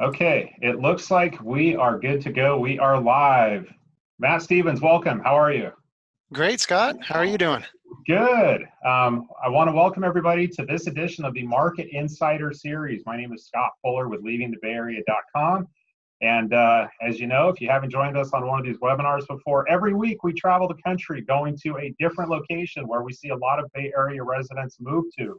Okay, it looks like we are good to go. We are live. Matt Stevens, welcome. How are you? Great, Scott. How are you doing? Good. I want to welcome everybody to this edition of the Market Insider Series. My name is Scott Fuller with leavingthebayarea.com. And as you know, if you haven't joined us on one of these webinars before, every week we travel the country going to a different location where we see a lot of Bay Area residents move to.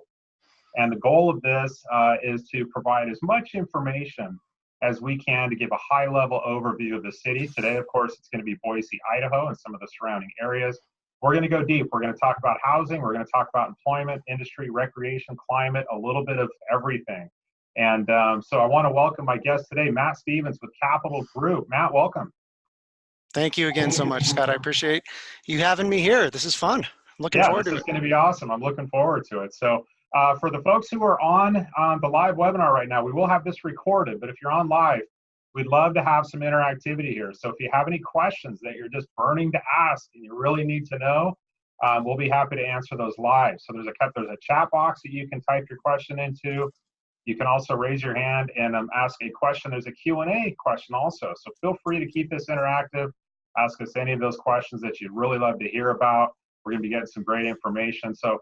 And the goal of this is to provide as much information as we can to give a high-level overview of the city. Today, of course, it's going to be Boise, Idaho, and some of the surrounding areas. We're going to go deep. We're going to talk about housing. We're going to talk about employment, industry, recreation, climate, a little bit of everything. And so I want to welcome my guest today, Matt Stevens with Capital Group. Matt, welcome. Thank you again so much, Scott. I appreciate you having me here. This is fun. I'm looking forward to it. Yeah, this is going to be awesome. I'm looking forward to it. So for the folks who are on the live webinar right now, we will have this recorded, but if you're on live, we'd love to have some interactivity here. So if you have any questions that you're just burning to ask and you really need to know, we'll be happy to answer those live. So there's a chat box that you can type your question into. You can also raise your hand and ask a question. There's a Q&A question also. So feel free to keep this interactive. Ask us any of those questions that you'd really love to hear about. We're going to be getting some great information. So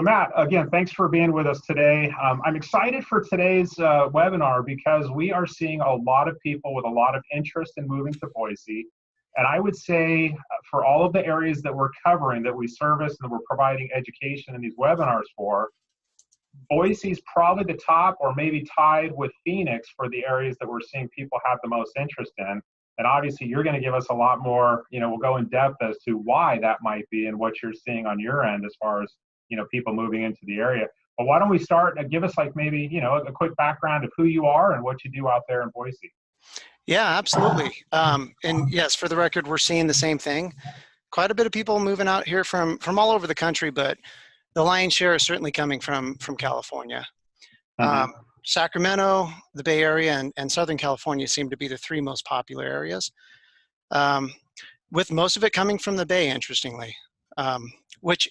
Matt, again, thanks for being with us today. I'm excited for today's webinar because we are seeing a lot of people with a lot of interest in moving to Boise. And I would say for all of the areas that we're covering, that we service and that we're providing education in these webinars for, Boise's probably the top or maybe tied with Phoenix for the areas that we're seeing people have the most interest in. And obviously you're going to give us a lot more, we'll go in depth as to why that might be and what you're seeing on your end as far as, people moving into the area. But why don't we start and give us maybe, a quick background of who you are and what you do out there in Boise. Yeah, absolutely. And yes, for the record, we're seeing the same thing. Quite a bit of people moving out here from all over the country, but the lion's share is certainly coming from California. Mm-hmm. Sacramento, the Bay Area, and Southern California seem to be the three most popular areas, with most of it coming from the Bay, interestingly. Which,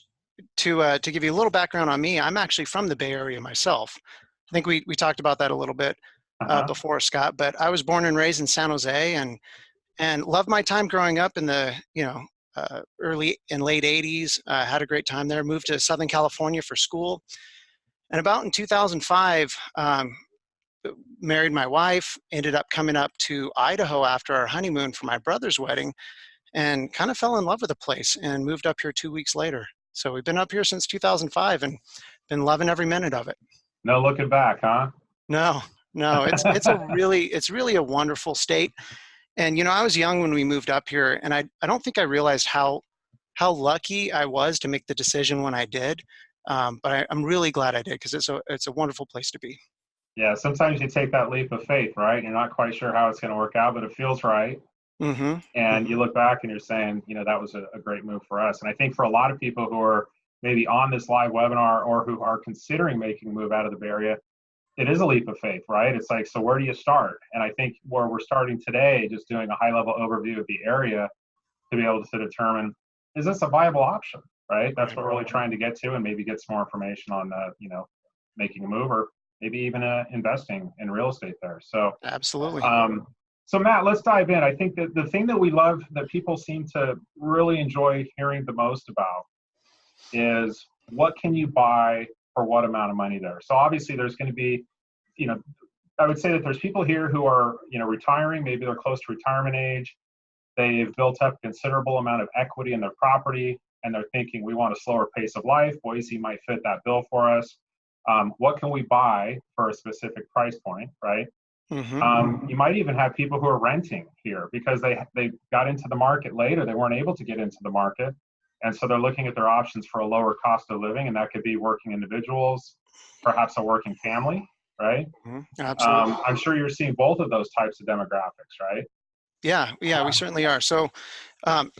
to give you a little background on me, I'm actually from the Bay Area myself. I think we talked about that a little bit before, Scott, but I was born and raised in San Jose and loved my time growing up in the, early and late 80s. Had a great time there, moved to Southern California for school. And about in 2005, married my wife, ended up coming up to Idaho after our honeymoon for my brother's wedding, and kind of fell in love with the place and moved up here 2 weeks later. So we've been up here since 2005 and been loving every minute of it. No looking back, huh? No, it's really a wonderful state. And, I was young when we moved up here, and I don't think I realized how lucky I was to make the decision when I did. But I'm really glad I did because it's a wonderful place to be. Yeah, sometimes you take that leap of faith, right? You're not quite sure how it's going to work out, but it feels right. Mm-hmm. And you look back and you're saying, that was a great move for us. And I think for a lot of people who are maybe on this live webinar or who are considering making a move out of the Bay Area, it is a leap of faith, right? It's like, so where do you start? And I think where we're starting today, just doing a high-level overview of the area to be able to determine, is this a viable option, right? That's what we're really trying to get to, and maybe get some more information on, making a move or maybe even investing in real estate there. So absolutely. So Matt, let's dive in. I think that the thing that we love, that people seem to really enjoy hearing the most about, is what can you buy for what amount of money there. So obviously there's going to be, I would say that there's people here who are, retiring, maybe they're close to retirement age. They've built up a considerable amount of equity in their property, and they're thinking, we want a slower pace of life. Boise might fit that bill for us. What can we buy for a specific price point, right? Mm-hmm. You might even have people who are renting here because they got into the market later. They weren't able to get into the market. And so they're looking at their options for a lower cost of living. And that could be working individuals, perhaps a working family, right? Mm-hmm. Absolutely. I'm sure you're seeing both of those types of demographics, right? Yeah, we certainly are. So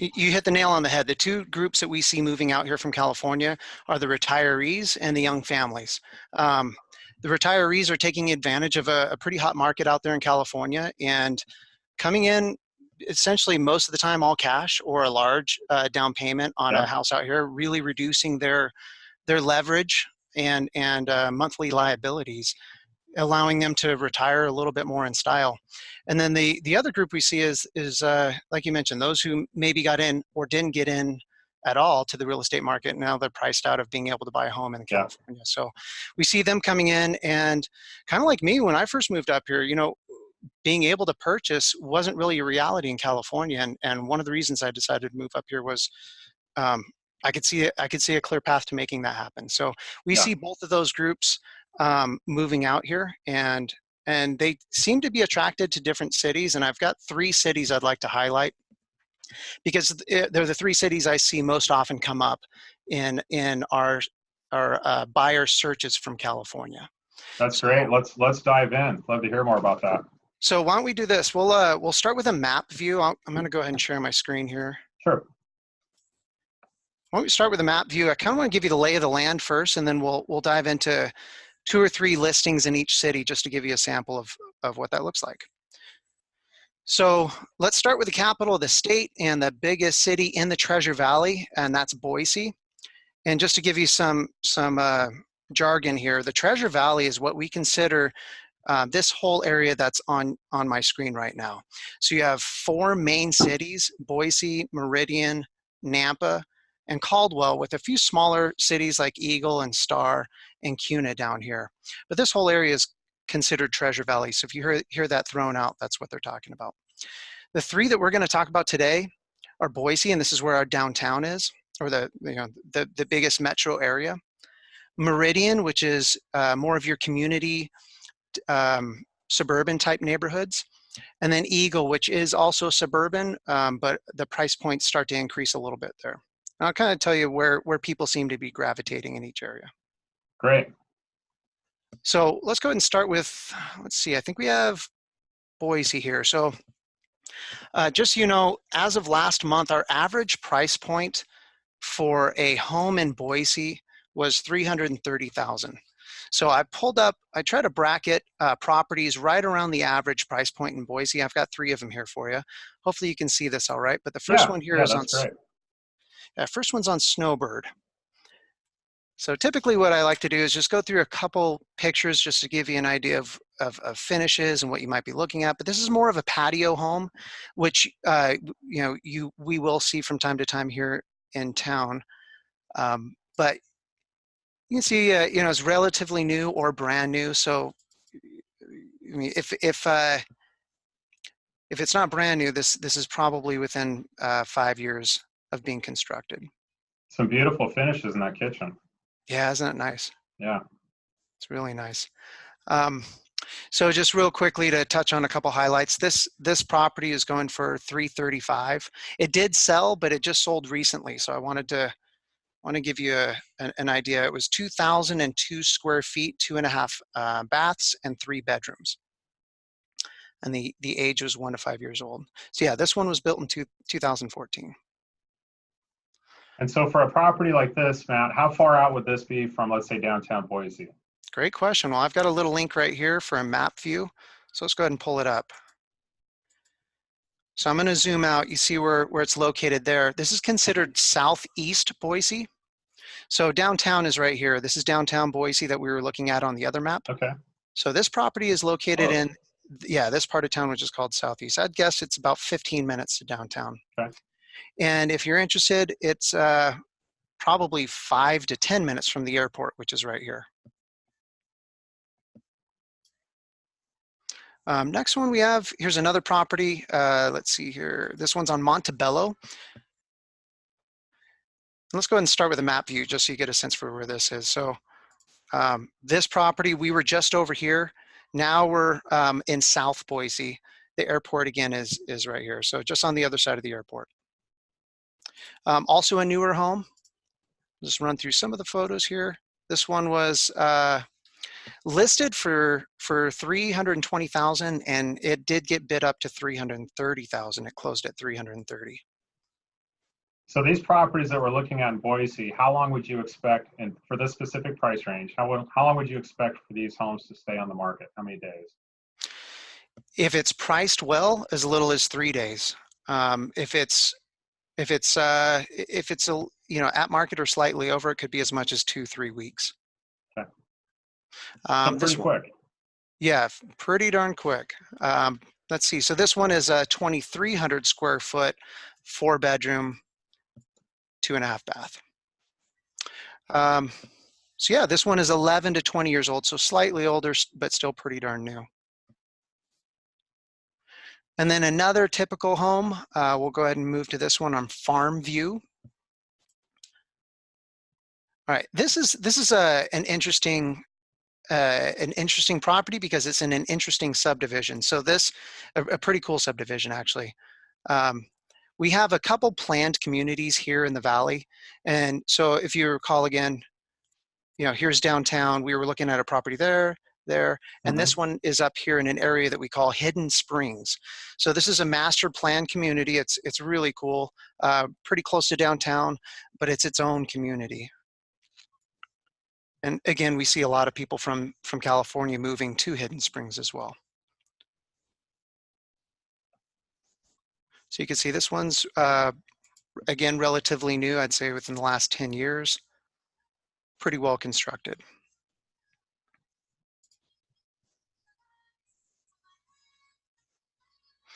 you hit the nail on the head. The two groups that we see moving out here from California are the retirees and the young families. The retirees are taking advantage of a pretty hot market out there in California and coming in essentially most of the time all cash or a large down payment on a house out here, really reducing their leverage and monthly liabilities. allowing them to retire a little bit more in style. And then the other group we see is like you mentioned, those who maybe got in or didn't get in at all to the real estate market. Now they're priced out of being able to buy a home in Yeah. California. So we see them coming in, and kind of like me when I first moved up here, you know, being able to purchase wasn't really a reality in California. And one of the reasons I decided to move up here was um, I could see a clear path to making that happen. So we Yeah. see both of those groups moving out here, and they seem to be attracted to different cities. And I've got 3 cities I'd like to highlight because they're the 3 cities I see most often come up in our buyer searches from California. That's So, great. Let's dive in. Love to hear more about that. so why don't we do this? We'll start with a map view. I'm going to go ahead and share my screen here. Sure. Why don't we start with a map view? I kind of want to give you the lay of the land first, and then we'll dive into 2 or 3 listings in each city just to give you a sample of what that looks like. So let's start with the capital of the state and the biggest city in the Treasure Valley, and that's Boise. And just to give you some jargon here, the Treasure Valley is what we consider this whole area that's on my screen right now. So you have 4 main cities: Boise, Meridian, Nampa, and Caldwell, with a few smaller cities like Eagle and Star and Kuna down here. But this whole area is considered Treasure Valley. So if you hear that thrown out, that's what they're talking about. The 3 that we're going to talk about today are Boise, and this is where our downtown is, or the biggest metro area. Meridian, which is more of your community suburban type neighborhoods. And then Eagle, which is also suburban, but the price points start to increase a little bit there. And I'll kind of tell you where people seem to be gravitating in each area. Great. So let's go ahead and start with, let's see, I think we have Boise here. So just so you know, as of last month, our average price point for a home in Boise was $330,000. So I tried to bracket properties right around the average price point in Boise. I've got 3 of them here for you. Hopefully you can see this all right. But the first one here is that's great. First one's on Snowbird. So typically what I like to do is just go through a couple pictures just to give you an idea of finishes and what you might be looking at. But this is more of a patio home, which we will see from time to time here in town. But you can see, it's relatively new or brand new. So, I mean, if it's not brand new, this is probably within 5 years of being constructed. Some beautiful finishes in that kitchen. Yeah, isn't it nice? Yeah. It's really nice. So just real quickly to touch on a couple highlights. This property is going for $335,000. It did sell, but it just sold recently. So I want to give you an idea. It was 2,002 square feet, 2.5 baths, and 3 bedrooms. And the age was 1 to 5 years old. So yeah, this one was built in 2014. And so for a property like this, Matt, how far out would this be from, let's say, downtown Boise? Great question. Well, I've got a little link right here for a map view. So let's go ahead and pull it up. So I'm going to zoom out. You see where it's located there. This is considered southeast Boise. So downtown is right here. This is downtown Boise that we were looking at on the other map. Okay. So this property is located in, this part of town, which is called southeast. I'd guess it's about 15 minutes to downtown. Okay. And if you're interested, it's probably 5 to 10 minutes from the airport, which is right here. Next one we have, here's another property. Let's see here. This one's on Montebello. Let's go ahead and start with a map view just so you get a sense for where this is. So this property, we were just over here. Now we're in South Boise. The airport again is right here. So just on the other side of the airport. Also a newer home. Just run through some of the photos here. This one was listed for $320,000, and it did get bid up to $330,000. It closed at $330,000. So these properties that we're looking at in Boise, how long would you expect, and for this specific price range, how long would you expect for these homes to stay on the market? How many days? If it's priced well, as little as 3 days. If it's at market or slightly over, it could be as much as 2-3 weeks. Okay. So pretty quick. Yeah, pretty darn quick. Let's see. So this one is a 2,300 square foot, 4-bedroom, 2.5 bath. So yeah, this one is 11 to 20 years old, so slightly older, but still pretty darn new. And then another typical home, we'll go ahead and move to this one on Farm View. All right, this is an interesting property because it's in an interesting subdivision. So a pretty cool subdivision actually. We have a couple planned communities here in the valley, and so if you recall again, here's downtown. We were looking at a property there, and this one is up here in an area that we call Hidden Springs. So this is a master plan community. It's really cool, pretty close to downtown, but it's its own community. And again, we see a lot of people from California moving to Hidden Springs as well. So you can see this one's, again, relatively new, I'd say within the last 10 years, pretty well constructed.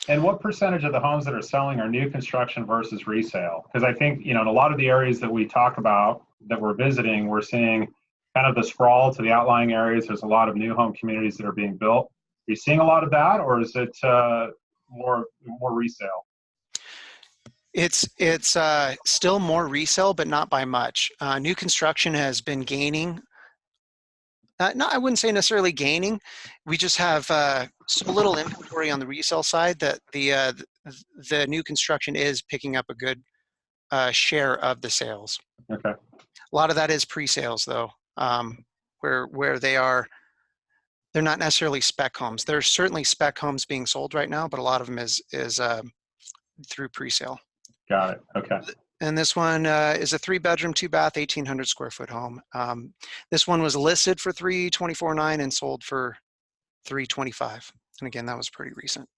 And what percentage of the homes that are selling are new construction versus resale? Because I think, in a lot of the areas that we talk about that we're visiting, we're seeing kind of the sprawl to the outlying areas. There's a lot of new home communities that are being built. Are you seeing a lot of that, or is it more resale? It's still more resale, but not by much. New construction has been gaining. No, I wouldn't say necessarily gaining. We just have so little inventory on the resale side that the new construction is picking up a good share of the sales. Okay. A lot of that is pre-sales though, where they're not necessarily spec homes. There's certainly spec homes being sold right now, but a lot of them is through pre-sale. Got it. Okay. And this one is a 3-bedroom, 2-bath, 1,800 square foot home. This one was listed for $324,900 and sold for $325,000. And again, that was pretty recent.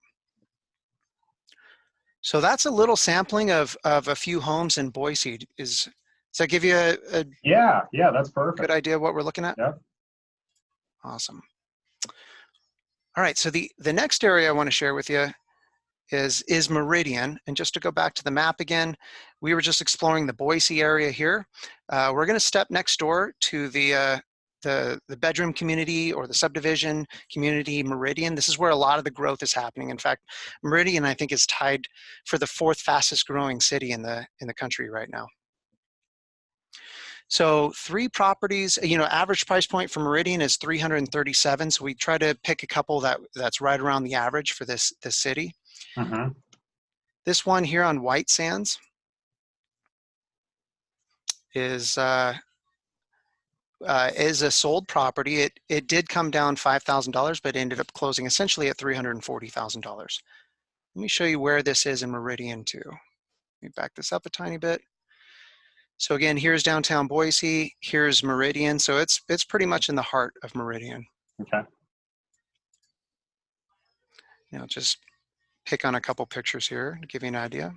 So that's a little sampling of a few homes in Boise. Does that give you a yeah, that's perfect. Good idea what we're looking at? Yep. Awesome. All right, so the next area I want to share with you is Meridian. And just to go back to the map again, we were just exploring the Boise area here. We're going to step next door to the bedroom community or the subdivision community, Meridian. This is where a lot of the growth is happening. In fact, Meridian, I think, is tied for the 4th fastest growing city in the country right now. So 3 properties, average price point for Meridian is $337,000. So we try to pick a couple that's right around the average for this city. This one here on White Sands is a sold property. It did come down $5,000, but ended up closing essentially at $340,000. Let me show you where this is in Meridian too. Let me back this up a tiny bit. So again, here's downtown Boise. Here's Meridian. So it's pretty much in the heart of Meridian. Okay. Just pick on a couple pictures here to give you an idea.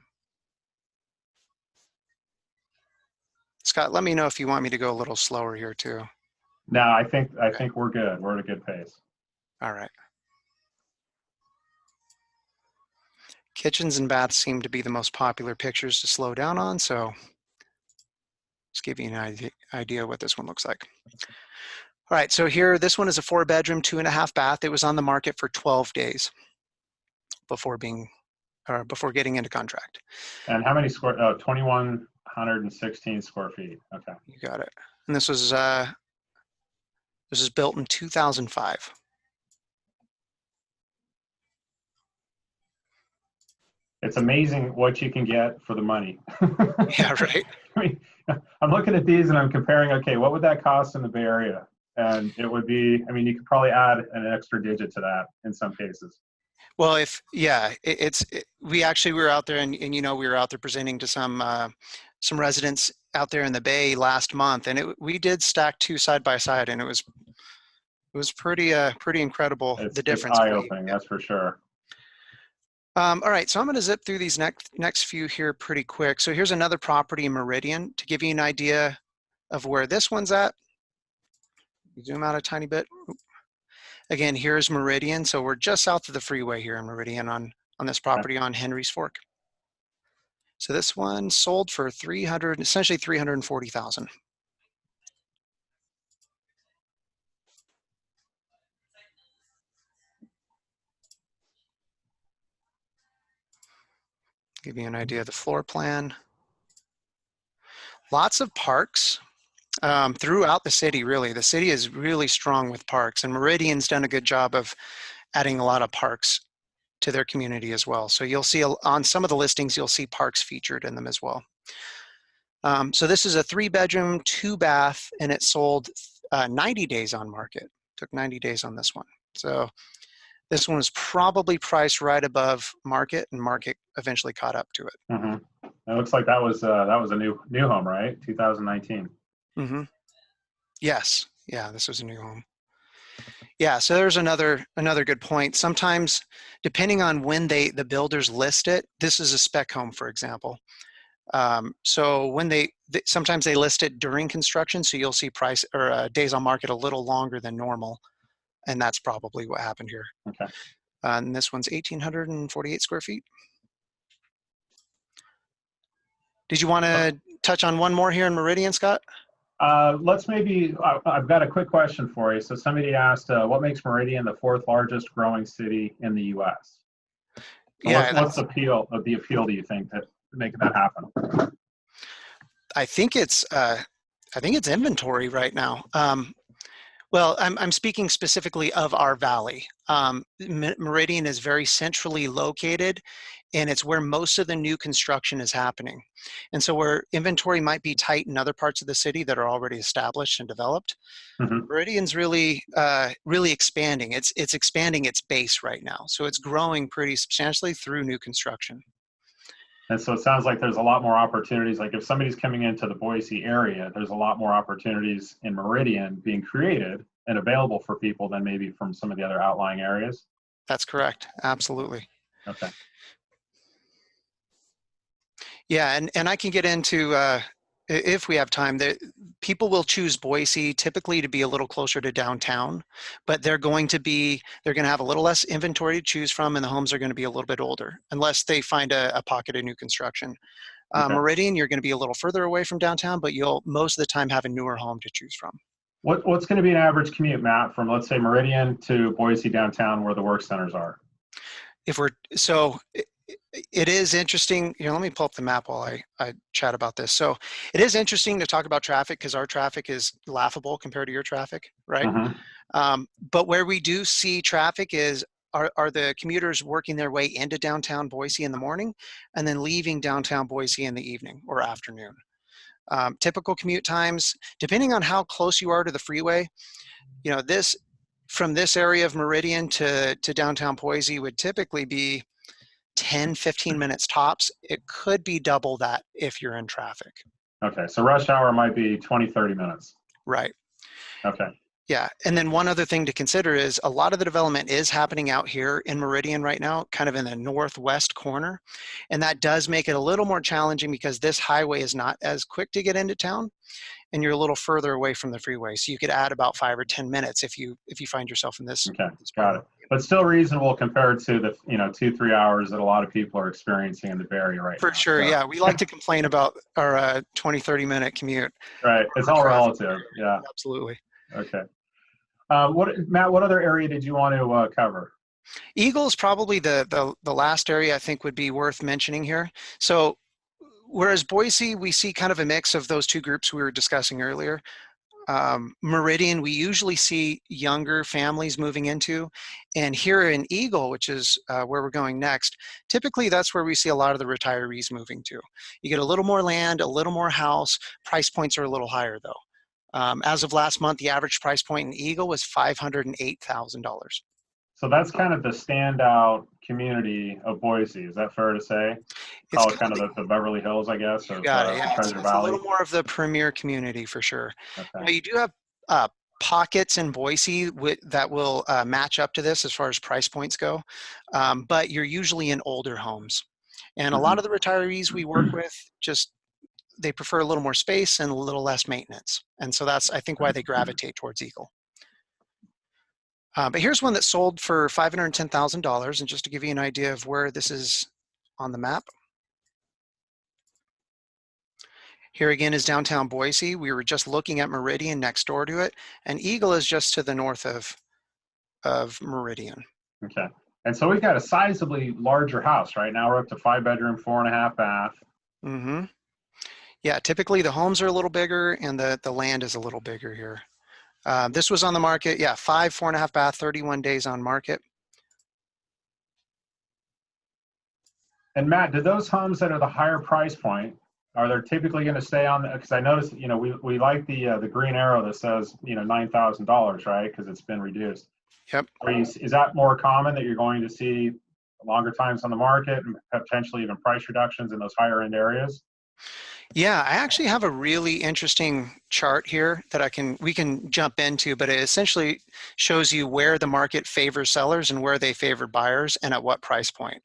Scott, let me know if you want me to go a little slower here too. No, I think we're good. We're at a good pace. All right. Kitchens and baths seem to be the most popular pictures to slow down on, so just give you an idea what this one looks like. All right, so here, this one is a 4-bedroom, 2.5 bath. It was on the market for 12 days before getting into contract. And how many square? Oh, 2,116 square feet. Okay. You got it. And this was built in 2005. It's amazing what you can get for the money. Yeah, right. I mean, I'm looking at these and I'm comparing, okay, what would that cost in the Bay Area? And it would be, you could probably add an extra digit to that in some cases. Well, we were out there and we were out there presenting to some residents out there in the Bay last month, and we did stack 2 side by side, and it was pretty incredible, the difference. It's eye-opening, that's for sure. All right, so I'm going to zip through these next few here pretty quick. So here's another property in Meridian to give you an idea of where this one's at. Zoom out a tiny bit. Again, here's Meridian. So we're just south of the freeway here in Meridian on this property on Henry's Fork. So this one sold for essentially 340,000. Give you an idea of the floor plan. Lots of parks throughout the city, really. The city is really strong with parks, and Meridian's done a good job of adding a lot of parks to their community as well. So you'll see on some of the listings, you'll see parks featured in them as well. So this is a 3-bedroom, 2-bath, and it sold 90 days on market. Took 90 days on this one. So this one was probably priced right above market, and market eventually caught up to it. Mm-hmm. It looks like that was a new home, right? 2019. Mm-hmm. Yes. Yeah, this was a new home. Yeah, so there's another good point. Sometimes, depending on when the builders list it, this is a spec home, for example. So when sometimes they list it during construction, so you'll see price or days on market a little longer than normal, and that's probably what happened here. Okay. And this one's 1,848 square feet. Did you want to touch on one more here in Meridian, Scott? Let's maybe, I've got a quick question for you. So somebody asked, what makes Meridian the 4th largest growing city in the U.S.? So Yeah, what's the appeal do you think to make that happen? I think it's inventory right now. Well, I'm speaking specifically of our valley. Meridian is very centrally located, and it's where most of the new construction is happening. And so where inventory might be tight in other parts of the city that are already established and developed, Mm-hmm. Meridian's really expanding. It's expanding its base right now. So it's growing pretty substantially through new construction. And so it sounds like there's a lot more opportunities. Like if somebody's coming into the Boise area, there's a lot more opportunities in Meridian being created and available for people than maybe from some of the other outlying areas. That's correct. Absolutely. Okay. Yeah, and I can get into, if we have time, people will choose Boise typically to be a little closer to downtown, but they're going to have a little less inventory to choose from, and the homes are going to be a little bit older, unless they find a pocket of new construction. Okay. Meridian, you're going to be a little further away from downtown, but you'll most of the time have a newer home to choose from. What's going to be an average commute, Matt, from let's say Meridian to Boise downtown where the work centers are? It is interesting. Let me pull up the map while I chat about this. So it is interesting to talk about traffic because our traffic is laughable compared to your traffic, right? Mm-hmm. But where we do see traffic are the commuters working their way into downtown Boise in the morning and then leaving downtown Boise in the evening or afternoon. Typical commute times, depending on how close you are to the freeway, from this area of Meridian to downtown Boise would typically be 10, 15 minutes tops. It could be double that if you're in traffic. Okay, so rush hour might be 20, 30 minutes. Right. Okay. Yeah, and then one other thing to consider is a lot of the development is happening out here in Meridian right now, kind of in the northwest corner. And that does make it a little more challenging because this highway is not as quick to get into town and you're a little further away from the freeway. So you could add about 5 or 10 minutes if you find yourself in this. Okay, got it. But still reasonable compared to the 2-3 hours that a lot of people are experiencing in the Bay Area right now. For sure, so. Yeah. We like to complain about our 20, 30-minute commute. Right, it's all relative, yeah. Absolutely. Okay. Matt, what other area did you want to cover? Eagle is probably the last area I think would be worth mentioning here. So whereas Boise, we see kind of a mix of those two groups we were discussing earlier. Meridian, we usually see younger families moving into. And here in Eagle, which is where we're going next, typically that's where we see a lot of the retirees moving to. You get a little more land, a little more house. Price points are a little higher though. As of last month, the average price point in Eagle was $508,000. So that's kind of the standout community of Boise. Is that fair to say? Call it kind of the Beverly Hills, I guess, of Treasure Valley. It's a little more of the premier community for sure. Okay. Now, you do have pockets in Boise that will match up to this as far as price points go, but you're usually in older homes. And a lot of the retirees we work with they prefer a little more space and a little less maintenance. And so that's, I think, why they gravitate towards Eagle. But here's one that sold for $510,000. And just to give you an idea of where this is on the map. Here again is downtown Boise. We were just looking at Meridian next door to it, and Eagle is just to the north of Meridian. Okay. And so we've got a sizably larger house right now. We're up to 5-bedroom, 4.5 bath. Mm-hmm. Yeah, typically the homes are a little bigger and the land is a little bigger here. This was on the market, yeah, 4.5 bath, 31 days on market. And Matt, do those homes that are the higher price point, are they typically going to stay on? Because I noticed, you know, we like the green arrow that says, you know, $9,000, right? Because it's been reduced. Yep. Is that more common that you're going to see longer times on the market and potentially even price reductions in those higher end areas? Yeah, I actually have a really interesting chart here that we can jump into, but it essentially shows you where the market favors sellers and where they favor buyers and at what price point.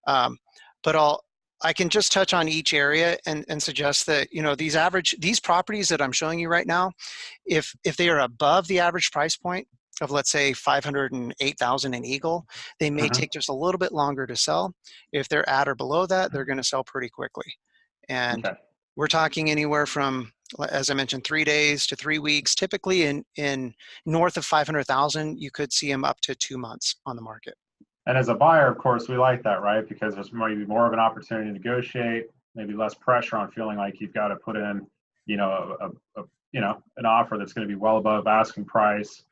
But I can just touch on each area and suggest that, you know, these properties that I'm showing you right now, if they are above the average price point of, let's say, 508,000 in Eagle, they may take just a little bit longer to sell. If they're at or below that, they're going to sell pretty quickly. And we're talking anywhere from, as I mentioned, 3 days to 3 weeks. Typically in north of 500,000, you could see them up to 2 months on the market. And as a buyer, of course, we like that, right? Because there's maybe more of an opportunity to negotiate, maybe less pressure on feeling like you've got to put in, you know, an offer that's going to be well above asking price.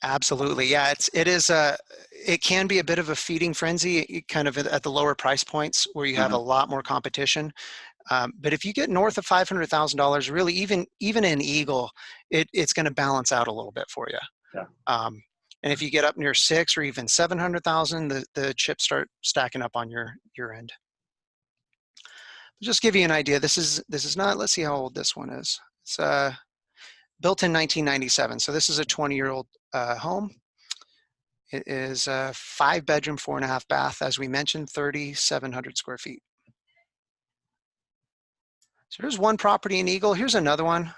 Absolutely, yeah. It can be a bit of a feeding frenzy, kind of at the lower price points where you have a lot more competition. But if you get north of $500,000, really, even in Eagle, it's going to balance out a little bit for you. Yeah. And if you get up near 6 or even 700,000, the chips start stacking up on your end. Just give you an idea. This is not. Let's see how old this one is. It's built in 1997, so this is a 20-year-old home. It is a 5-bedroom, 4.5 bath, as we mentioned, 3,700 square feet. So here's one property in Eagle. Here's another one.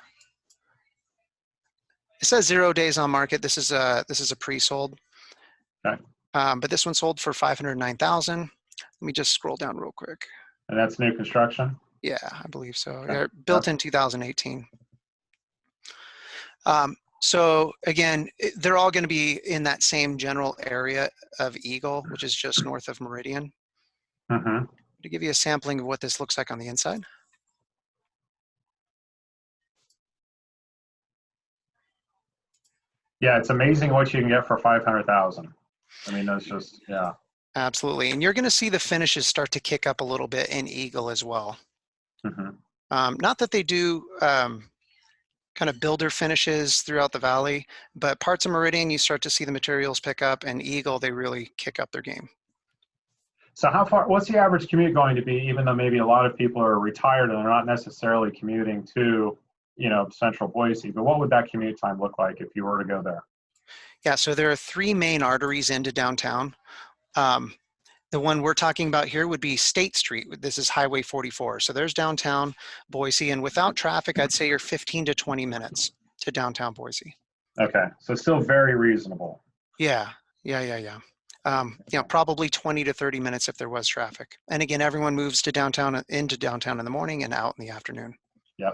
It says 0 days on market. This is a pre-sold. Okay. But this one sold for 509,000. Let me just scroll down real quick. And that's new construction? Yeah, I believe so. Okay. Yeah, built in 2018. So again, they're all going to be in that same general area of Eagle, which is just north of Meridian. To give you a sampling of what this looks like on the inside. Yeah, it's amazing what you can get for 500,000. I mean, that's just, yeah. Absolutely, and you're going to see the finishes start to kick up a little bit in Eagle as well. Not that they do kind of builder finishes throughout the valley, but parts of Meridian, you start to see the materials pick up, and Eagle, they really kick up their game. So what's the average commute going to be, even though maybe a lot of people are retired and they're not necessarily commuting to, you know, central Boise, but what would that commute time look like if you were to go there? Yeah, so there are 3 main arteries into downtown. The one we're talking about here would be State Street. This is Highway 44. So there's downtown Boise, and without traffic, I'd say you're 15 to 20 minutes to downtown Boise. Okay, so still very reasonable. Yeah. You know, probably 20 to 30 minutes if there was traffic. And again, everyone moves to downtown, into downtown in the morning and out in the afternoon. Yep.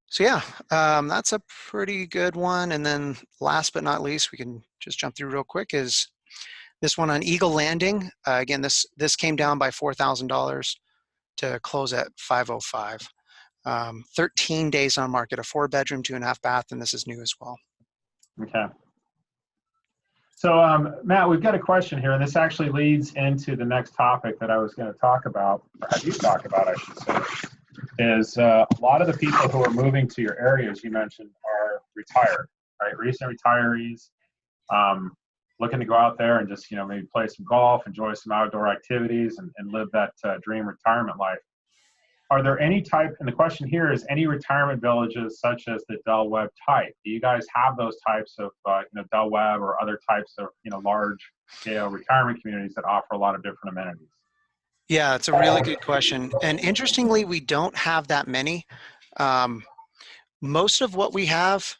So yeah, that's a pretty good one. And then last but not least, we can just jump through real quick, is this one on Eagle Landing. Again, this came down by $4,000 to close at 505. 13 days on market, a 4-bedroom, 2.5 bath, and this is new as well. Okay. So Matt, we've got a question here, and this actually leads into the next topic that I was going to talk about, or have you talk about, I should say, is a lot of the people who are moving to your area, as you mentioned, are retired, right? Recent retirees, looking to go out there and just, you know, maybe play some golf, enjoy some outdoor activities, and live that dream retirement life. Are there any type, and the question here is, any retirement villages such as the Del Webb type? Do you guys have those types of, you know, Del Webb or other types of, you know, large scale retirement communities that offer a lot of different amenities? Yeah, it's a really good question. And interestingly, we don't have that many. Most of what we have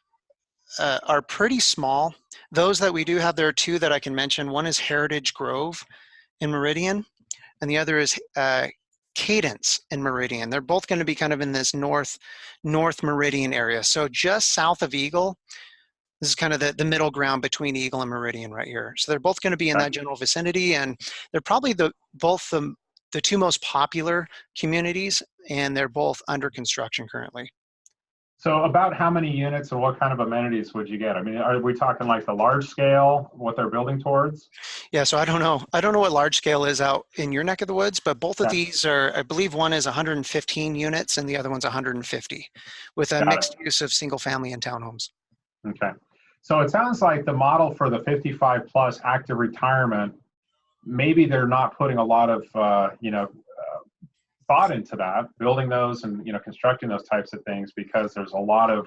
are pretty small. Those that we do have, there are two that I can mention. One is Heritage Grove in Meridian, and the other is Cadence in Meridian. They're both going to be kind of in this north Meridian area. So just south of Eagle. This is kind of the middle ground between Eagle and Meridian right here. So they're both going to be in that general vicinity, and they're probably both the two most popular communities, and they're both under construction currently. So about how many units and what kind of amenities would you get? I mean, are we talking like the large scale, what they're building towards? Yeah, so I don't know. I don't know what large scale is out in your neck of the woods, but both of these are, I believe one is 115 units and the other one's 150 with a mixed use of single family and townhomes. Okay. So it sounds like the model for the 55 plus active retirement, maybe they're not putting a lot of, thought into that, building those and, constructing those types of things, because there's a lot of,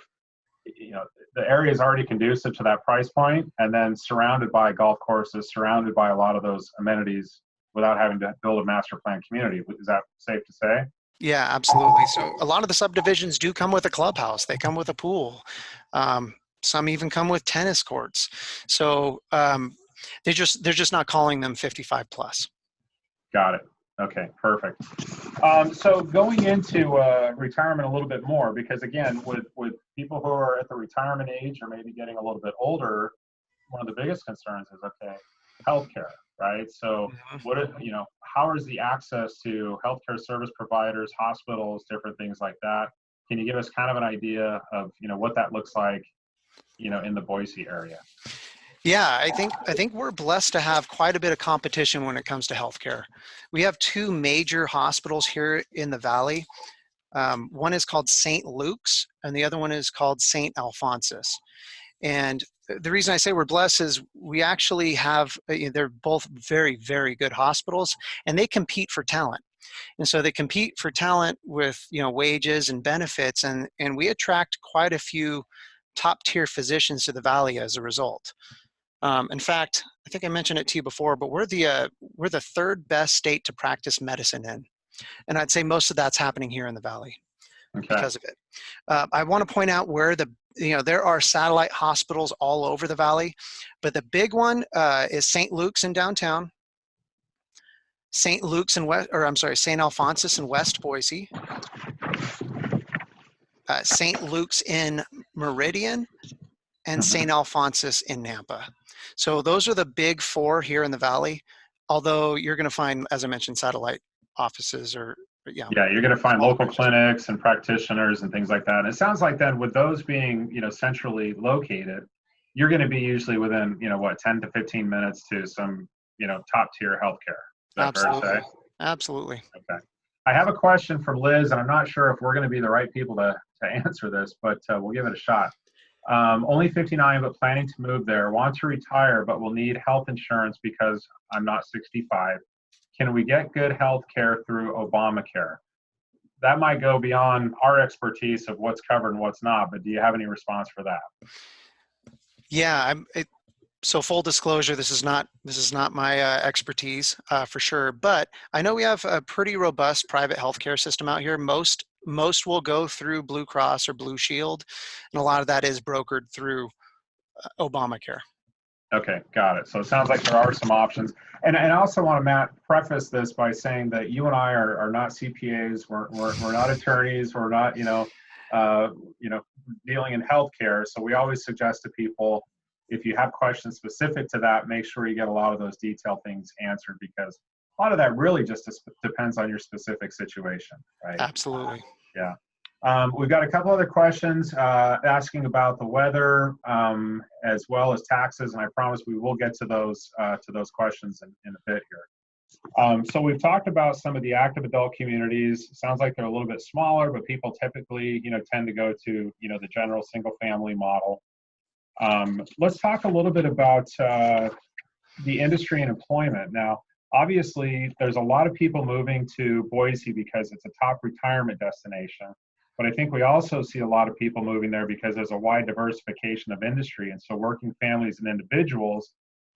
the area is already conducive to that price point, and then surrounded by golf courses, surrounded by a lot of those amenities without having to build a master plan community. Is that safe to say? Yeah, absolutely. So a lot of the subdivisions do come with a clubhouse. They come with a pool. Some even come with tennis courts. So they're just not calling them 55 plus. Got it. Okay, perfect. So going into retirement a little bit more, because again, with people who are at the retirement age or maybe getting a little bit older, one of the biggest concerns is, okay, healthcare, right? So how is the access to healthcare service providers, hospitals, different things like that? Can you give us kind of an idea of, what that looks like, in the Boise area? Yeah, I think we're blessed to have quite a bit of competition when it comes to healthcare. We have two major hospitals here in the Valley. One is called St. Luke's, and the other one is called St. Alphonsus. And the reason I say we're blessed is we actually have, they're both very, very good hospitals, and they compete for talent. And so they compete for talent with, wages and benefits, and we attract quite a few top tier physicians to the Valley as a result. In fact, I think I mentioned it to you before, but we're the third best state to practice medicine in. And I'd say most of that's happening here in the Valley because of it. I want to point out where there are satellite hospitals all over the Valley, but the big one is St. Luke's in downtown, St. Alphonsus in West Boise, St. Luke's in Meridian, and St. Alphonsus in Nampa. So those are the big four here in the Valley, although you're going to find, as I mentioned, satellite offices or yeah, you're going to find local clinics and practitioners and things like that. And it sounds like then with those being, centrally located, you're going to be usually within, 10 to 15 minutes to some, top tier healthcare. Is that fair to say? Absolutely. Okay. I have a question from Liz, and I'm not sure if we're going to be the right people to answer this, but we'll give it a shot. Only 59, but planning to move there. Want to retire, but will need health insurance because I'm not 65. Can we get good health care through Obamacare? That might go beyond our expertise of what's covered and what's not, but do you have any response for that? Yeah, so full disclosure, this is not my expertise for sure, but I know we have a pretty robust private healthcare system out here. Most will go through Blue Cross or Blue Shield, and a lot of that is brokered through Obamacare. Okay, got it. So it sounds like there are some options. And I also want to, Matt, preface this by saying that you and I are not CPAs. We're not attorneys. We're not, dealing in healthcare. So we always suggest to people, if you have questions specific to that, make sure you get a lot of those detailed things answered, because a lot of that really just depends on your specific situation, right? Absolutely. Yeah. We've got a couple other questions asking about the weather as well as taxes, and I promise we will get to those questions in a bit here. So we've talked about some of the active adult communities. Sounds like they're a little bit smaller, but people typically, tend to go to, the general single family model. Let's talk a little bit about the industry and employment. Now, obviously, there's a lot of people moving to Boise because it's a top retirement destination. But I think we also see a lot of people moving there because there's a wide diversification of industry. And so working families and individuals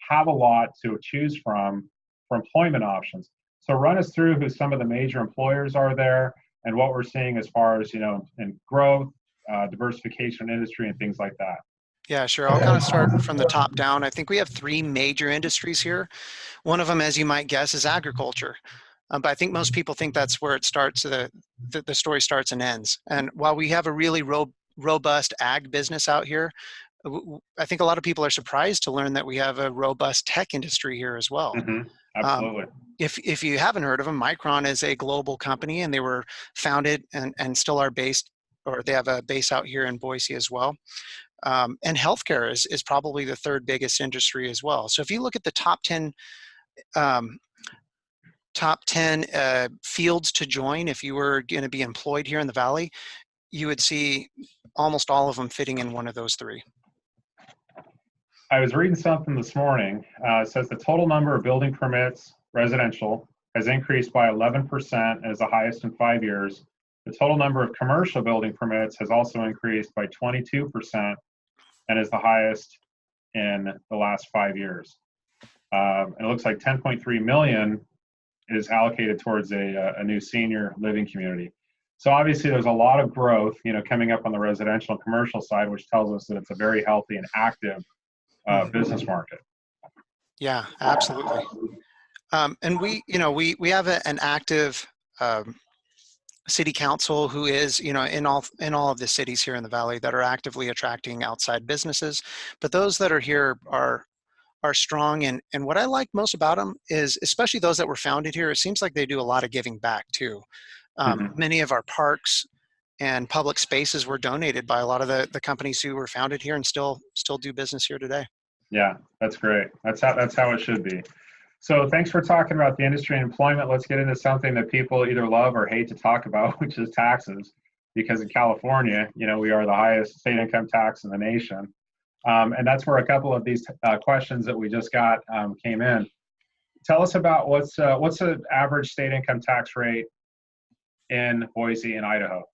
have a lot to choose from for employment options. So run us through who some of the major employers are there and what we're seeing as far as, in growth, diversification in industry and things like that. Yeah, sure. I'll kind of start from the top down. I think we have three major industries here. One of them, as you might guess, is agriculture. But I think most people think that's where it starts, the story starts and ends. And while we have a really robust ag business out here, I think a lot of people are surprised to learn that we have a robust tech industry here as well. Um, Absolutely. if you haven't heard of them, Micron is a global company, and they were founded and still are based, or they have a base out here in Boise as well. And healthcare is probably the third biggest industry as well. So if you look at the um, top 10 fields to join, if you were going to be employed here in the Valley, you would see almost all of them fitting in one of those three. I was reading something this morning. It says the total number of building permits, residential, has increased by 11% and is the highest in 5 years. The total number of commercial building permits has also increased by 22% and is the highest in the last 5 years. And it looks like 10.3 million is allocated towards a new senior living community. So obviously there's a lot of growth, coming up on the residential and commercial side, which tells us that it's a very healthy and active business market. Yeah, absolutely. And we have an active city council who is, in all of the cities here in the Valley that are actively attracting outside businesses. But those that are here are strong. And what I like most about them is, especially those that were founded here, it seems like they do a lot of giving back too. Many of our parks and public spaces were donated by a lot of the companies who were founded here and still do business here today. Yeah, that's great. That's how it should be. So thanks for talking about the industry and employment. Let's get into something that people either love or hate to talk about, which is taxes. Because in California, we are the highest state income tax in the nation. And that's where a couple of these questions that we just got came in. Tell us about what's the average state income tax rate in Boise and Idaho?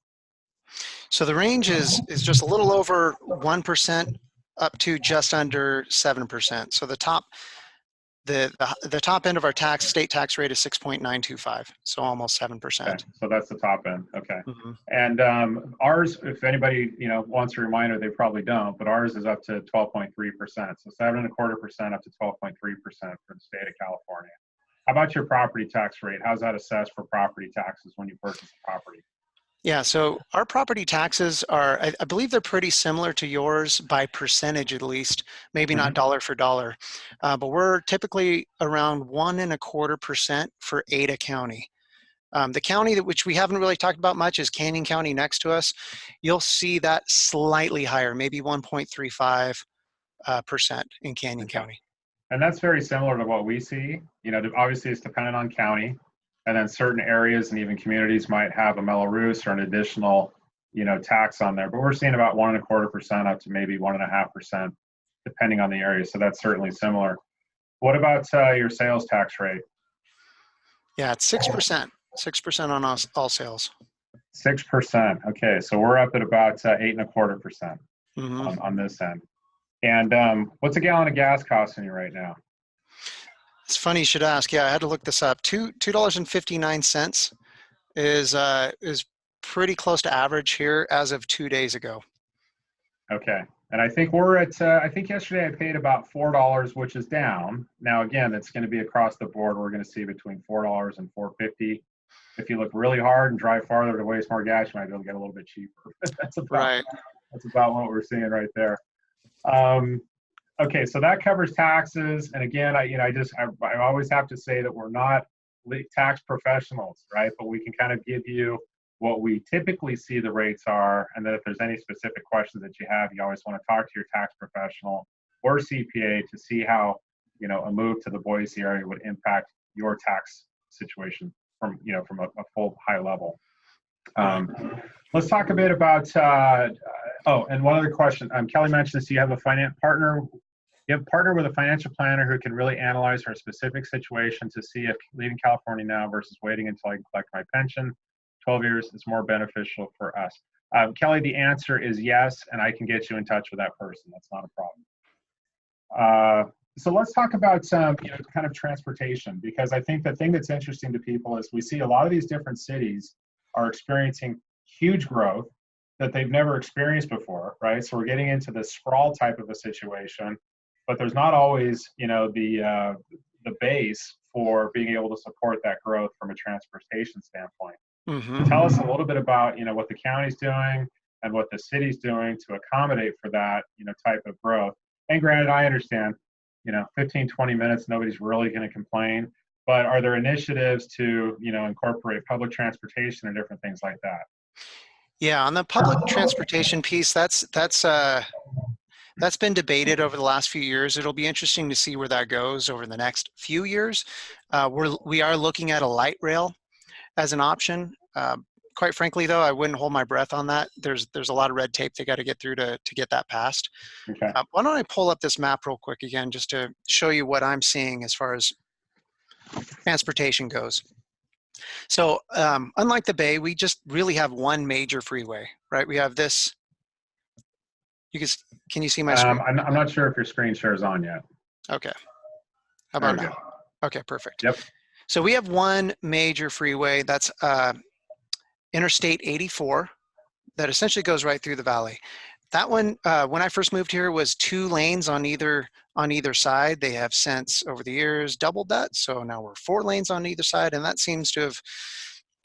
So the range is just a little over 1% up to just under 7%. So the top end of our state tax rate is 6.925, so almost 7%. Okay, so that's the top end. Okay. Mm-hmm. And ours, if anybody wants a reminder, they probably don't, but ours is up to 12.3%. So 7.25% up to 12.3% for the state of California. How about your property tax rate? How's that assessed for property taxes when you purchase a property? Yeah, so our property taxes are, I believe they're pretty similar to yours by percentage at least, maybe not dollar for dollar, but we're typically around 1.25% for Ada County. The county which we haven't really talked about much is Canyon County next to us. You'll see that slightly higher, maybe 1.35% in Canyon County. And that's very similar to what we see. Obviously it's dependent on county. And then certain areas and even communities might have a Mello-Roos or an additional, tax on there. But we're seeing about 1.25% up to maybe 1.5%, depending on the area. So that's certainly similar. What about your sales tax rate? Yeah, it's 6%. 6% on all sales. 6%. Okay, so we're up at about 8.25% on this end. And what's a gallon of gas costing you right now? It's funny you should ask. Yeah, I had to look this up. $2.59 is pretty close to average here as of 2 days ago. Okay, and I think we're at. I think yesterday I paid about $4, which is down. Now again, it's going to be across the board. We're going to see between $4 and $4.50. If you look really hard and drive farther to waste more gas, you might be able to get a little bit cheaper. That's about what we're seeing right there. Okay, so that covers taxes, and again, I always have to say that we're not tax professionals, right? But we can kind of give you what we typically see the rates are, and then if there's any specific questions that you have, you always want to talk to your tax professional or CPA to see how a move to the Boise area would impact your tax situation from a full high level. Let's talk a bit about. And one other question. Kelly mentioned this. You have a partner. You have partnered with a financial planner who can really analyze her specific situation to see if leaving California now versus waiting until I collect my pension, 12 years, is more beneficial for us. Kelly, the answer is yes, and I can get you in touch with that person. That's not a problem. So let's talk about kind of transportation, because I think the thing that's interesting to people is we see a lot of these different cities are experiencing huge growth. that they've never experienced before, right? So we're getting into this sprawl type of a situation, but there's not always, the base for being able to support that growth from a transportation standpoint. So tell us a little bit about, what the county's doing and what the city's doing to accommodate for that, type of growth. And granted, I understand, 15, 20 minutes, nobody's really going to complain. But are there initiatives to, incorporate public transportation and different things like that? Yeah, on the public transportation piece, that's been debated over the last few years. It'll be interesting to see where that goes over the next few years. We are looking at a light rail as an option. Quite frankly, though, I wouldn't hold my breath on that. There's a lot of red tape they got to get through to get that passed. Okay. Why don't I pull up this map real quick again, just to show you what I'm seeing as far as transportation goes. So unlike the Bay, we just really have one major freeway, right? We have this. Can you see my screen? I'm not sure if your screen shares on yet. Okay. How about now? Okay, perfect. Yep. So we have one major freeway, that's Interstate 84, that essentially goes right through the valley. That one, when I first moved here, was 2 lanes on either side. They have since, over the years, doubled that. So now we're 4 lanes on either side, and that seems to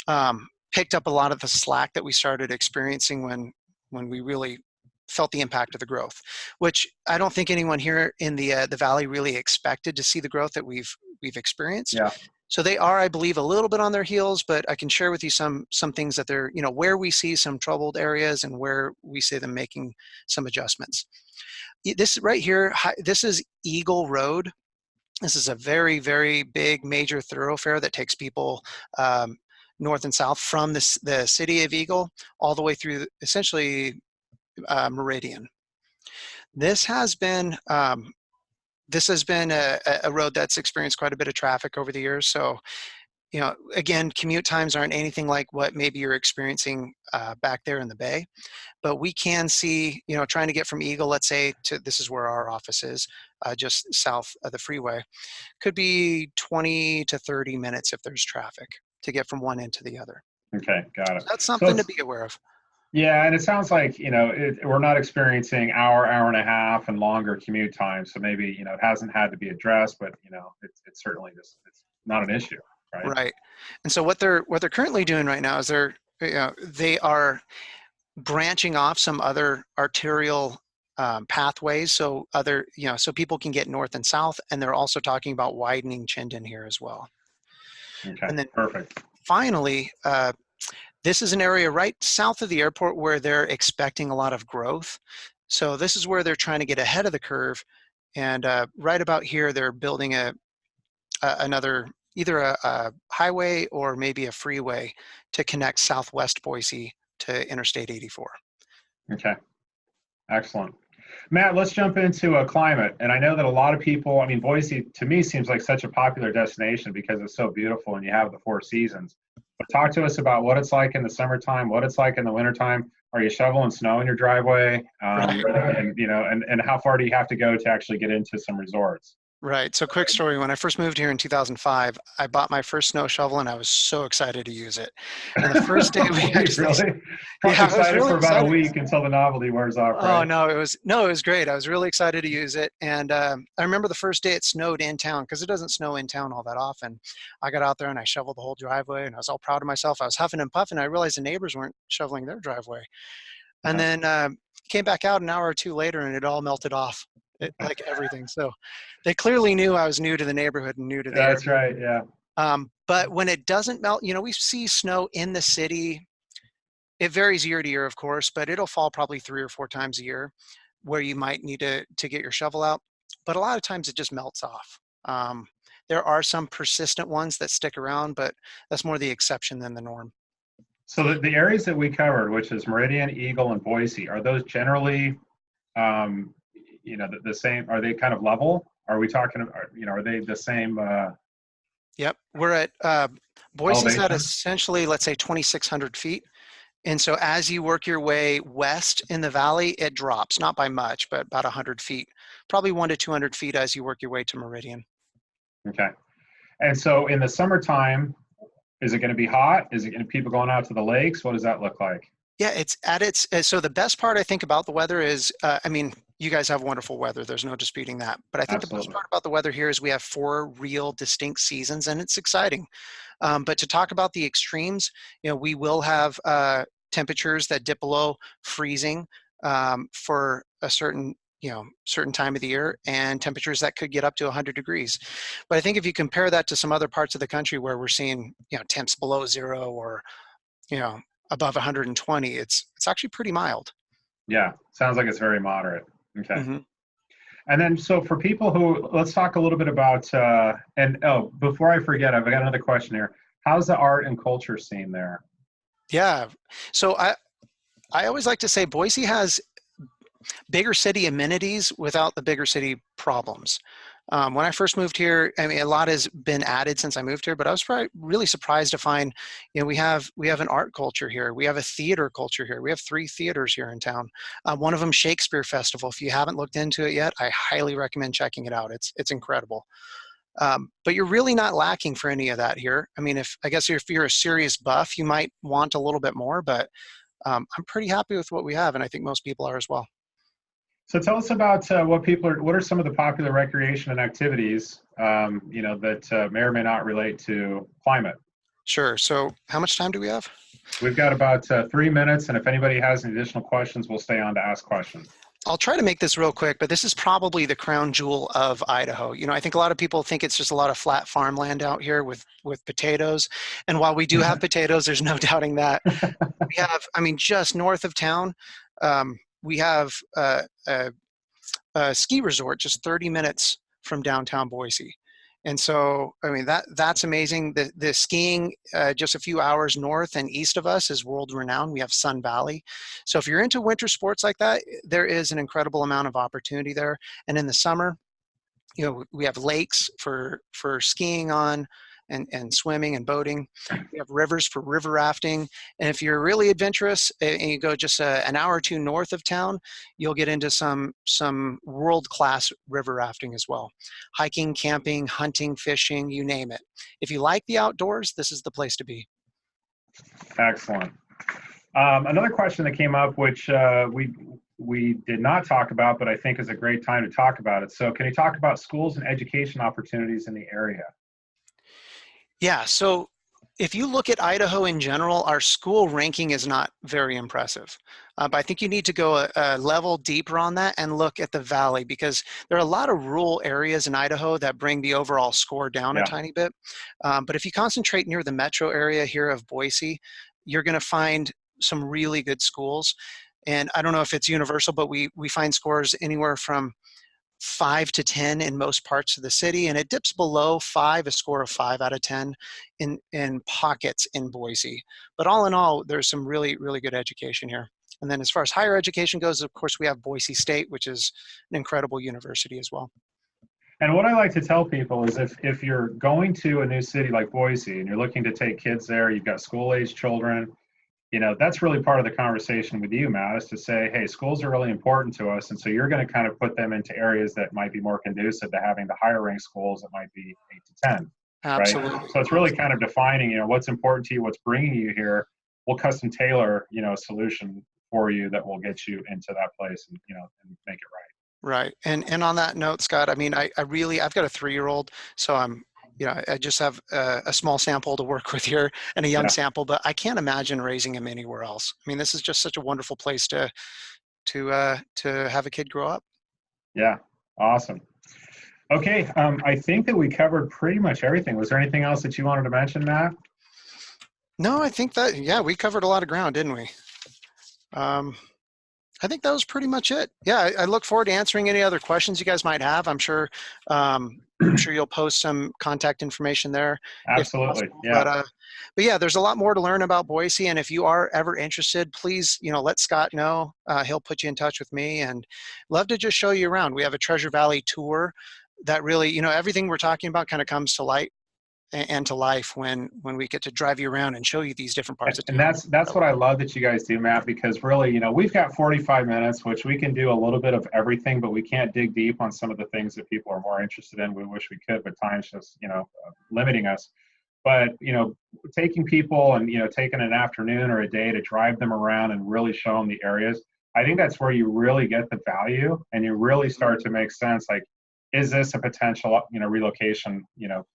have picked up a lot of the slack that we started experiencing when we really felt the impact of the growth, which I don't think anyone here in the valley really expected to see the growth that we've experienced. Yeah. So they are, I believe, a little bit on their heels, but I can share with you some things that they're, where we see some troubled areas and where we see them making some adjustments. This right here, this is Eagle Road. This is a very, very big major thoroughfare that takes people north and south from the city of Eagle all the way through essentially Meridian. This has been a road that's experienced quite a bit of traffic over the years. So, again, commute times aren't anything like what maybe you're experiencing back there in the Bay, but we can see, trying to get from Eagle, let's say, to this is where our office is, just south of the freeway, could be 20 to 30 minutes if there's traffic to get from one end to the other. Okay, got it. So that's something to be aware of. Yeah, and it sounds like, we're not experiencing hour and a half and longer commute time. So maybe, it hasn't had to be addressed, but, it's certainly just, it's not an issue, right? Right. And so what they're currently doing right now is they are branching off some other arterial pathways. So so people can get north and south, and they're also talking about widening Chinden here as well. Okay, and then perfect. Finally, this is an area right south of the airport where they're expecting a lot of growth. So this is where they're trying to get ahead of the curve. And right about here, they're building either a highway or maybe a freeway to connect Southwest Boise to Interstate 84. Okay, excellent. Matt, let's jump into climate. And I know that a lot of people, Boise to me seems like such a popular destination because it's so beautiful and you have the 4 seasons. But talk to us about what it's like in the summertime, what it's like in the wintertime. Are you shoveling snow in your driveway? And how far do you have to go to actually get into some resorts? Right. So quick story. When I first moved here in 2005, I bought my first snow shovel and I was so excited to use it. And the first day we actually, really? Yeah, excited for about a week until the novelty wears off, right? Oh, no, it was great. I was really excited to use it. And I remember the first day it snowed in town, because it doesn't snow in town all that often. I got out there and I shoveled the whole driveway and I was all proud of myself. I was huffing and puffing. I realized the neighbors weren't shoveling their driveway. And then came back out an hour or 2 later and it all melted off. Like everything. So they clearly knew I was new to the neighborhood and new to the That's right, yeah. But when it doesn't melt, we see snow in the city. It varies year to year, of course, but it'll fall probably 3 or 4 times a year where you might need to get your shovel out. But a lot of times it just melts off. There are some persistent ones that stick around, but that's more the exception than the norm. So the areas that we covered, which is Meridian, Eagle, and Boise, are those generally the same? Are they kind of level? Are we talking, are they the same? Yep. We're at, Boise's elevation? at essentially, let's say 2,600 feet. And so as you work your way west in the valley, it drops, not by much, but about 100 feet, probably 100 to 200 feet as you work your way to Meridian. Okay. And so in the summertime, is it going to be hot? Is it going to be people going out to the lakes? What does that look like? Yeah, it's at its, so the best part I think about the weather is, I mean, you guys have wonderful weather. There's no disputing that. But I think the best Absolutely. part about the weather here is we have 4 real distinct seasons, and it's exciting. But to talk about the extremes, we will have temperatures that dip below freezing for a certain time of the year, and temperatures that could get up to 100 degrees. But I think if you compare that to some other parts of the country where we're seeing, temps below zero or, you know, above 120, it's actually pretty mild. Yeah, sounds like it's very moderate. Okay. Hmm. And then, so for people who, let's talk a little bit about, and oh, before I forget, I've got another question here. How's the art and culture scene there? Yeah. So I always like to say Boise has bigger city amenities without the bigger city problems. When I first moved here, I mean, a lot has been added since I moved here, but I was really surprised to find, we have an art culture here. We have a theater culture here. We have 3 theaters here in town. One of them, Shakespeare Festival. If you haven't looked into it yet, I highly recommend checking it out. It's incredible. But you're really not lacking for any of that here. I mean, I guess if you're a serious buff, you might want a little bit more, but I'm pretty happy with what we have, and I think most people are as well. So tell us about what are some of the popular recreation and activities, that may or may not relate to climate. Sure. So how much time do we have? We've got about 3 minutes, and if anybody has any additional questions, we'll stay on to ask questions. I'll try to make this real quick, but this is probably the crown jewel of Idaho. I think a lot of people think it's just a lot of flat farmland out here with potatoes. And while we do have potatoes, there's no doubting that. We have, I mean, just north of town, we have a ski resort just 30 minutes from downtown Boise. And so, I mean, that's amazing. The skiing just a few hours north and east of us is world renowned. We have Sun Valley. So if you're into winter sports like that, there is an incredible amount of opportunity there. And in the summer, we have lakes for skiing on and swimming and boating. We have rivers for river rafting. And if you're really adventurous and you go just an hour or 2 north of town, you'll get into some world-class river rafting as well. Hiking, camping, hunting, fishing, you name it. If you like the outdoors, this is the place to be. Excellent. Another question that came up, which we did not talk about, but I think is a great time to talk about it. So can you talk about schools and education opportunities in the area? Yeah, so if you look at Idaho in general, our school ranking is not very impressive. But I think you need to go a level deeper on that and look at the valley, because there are a lot of rural areas in Idaho that bring the overall score down a tiny bit. But if you concentrate near the metro area here of Boise, you're going to find some really good schools. And I don't know if it's universal, but we find scores anywhere from 5 to 10 in most parts of the city, and it dips below 5, a score of 5 out of 10 in pockets in Boise. But all in all, there's some really, really good education here. And then as far as higher education goes, of course, we have Boise State, which is an incredible university as well. And what I like to tell people is if you're going to a new city like Boise and you're looking to take kids there, you've got school-age children, that's really part of the conversation with you, Matt, is to say, hey, schools are really important to us. And so you're going to kind of put them into areas that might be more conducive to having the higher ranked schools that might be 8 to 10. Absolutely. Right? So it's really kind of defining, what's important to you, what's bringing you here. We'll custom tailor, a solution for you that will get you into that place and, and make it right. Right. And on that note, Scott, I mean, I've got a 3-year-old, so I just have a small sample to work with here and a young sample, but I can't imagine raising him anywhere else. I mean, this is just such a wonderful place to have a kid grow up. Yeah. Awesome. Okay. I think that we covered pretty much everything. Was there anything else that you wanted to mention, Matt? No, I think we covered a lot of ground, didn't we? I think that was pretty much it. Yeah, I look forward to answering any other questions you guys might have. I'm sure you'll post some contact information there. Absolutely. Yeah. But yeah, there's a lot more to learn about Boise, and if you are ever interested, please, let Scott know. He'll put you in touch with me, and love to just show you around. We have a Treasure Valley tour that really, everything we're talking about kind of comes to light and to life when we get to drive you around and show you these different parts of town. And that's what I love that you guys do, Matt, because really, we've got 45 minutes, which we can do a little bit of everything, but we can't dig deep on some of the things that people are more interested in. We wish we could, but time's just, limiting us. But, taking people and, taking an afternoon or a day to drive them around and really show them the areas, I think that's where you really get the value and you really start to make sense. Like, is this a potential, relocation,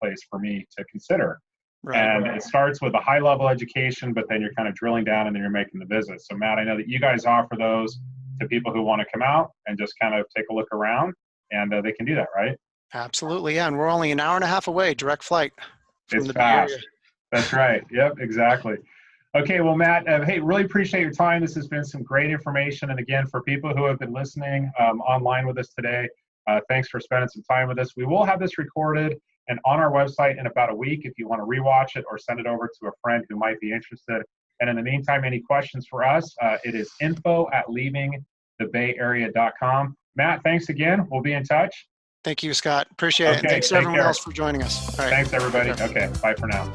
place for me to consider? Right. And it starts with a high level education, but then you're kind of drilling down and then you're making the visit. So Matt, I know that you guys offer those to people who want to come out and just kind of take a look around, and they can do that, right? Absolutely. Yeah. And we're only an hour and a half away, direct flight from It's the Bay Area. fast. That's right. Yep, exactly. Okay, well, Matt, hey, really appreciate your time. This has been some great information. And again, for people who have been listening online with us today, thanks for spending some time with us. We will have this recorded and on our website in about a week if you want to rewatch it or send it over to a friend who might be interested. And in the meantime, any questions for us, it is info@leavingthebayarea.com. Matt, thanks again. We'll be in touch. Thank you, Scott. Appreciate it. And thanks to everyone else for joining us. All right. Thanks, everybody. Okay, bye for now.